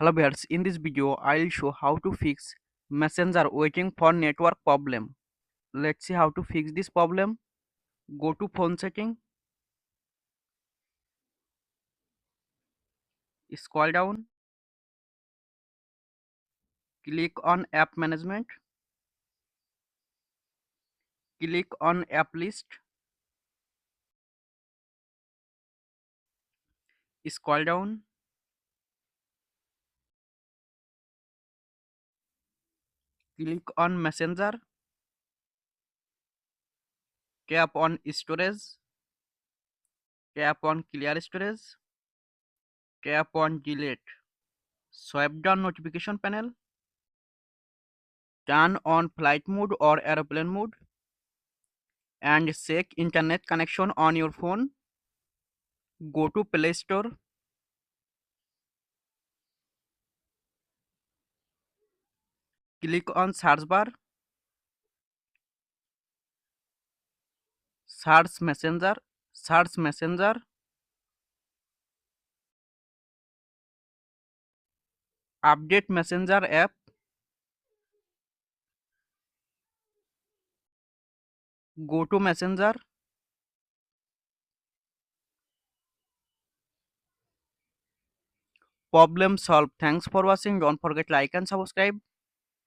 Hello viewers, in this video I'll show how to fix Messenger waiting for network problem. Let's see how to fix this problem. Go to phone setting, scroll down, click on app management, click on app list, scroll down, click on Messenger, tap on storage, tap on clear storage, tap on delete. Swipe down notification panel, turn on flight mode or airplane mode and check internet connection on your phone. Go to Play Store, click on search bar, search messenger, search messenger, update messenger app, go to messenger, problem solved. Thanks for watching. Don't forget like and subscribe.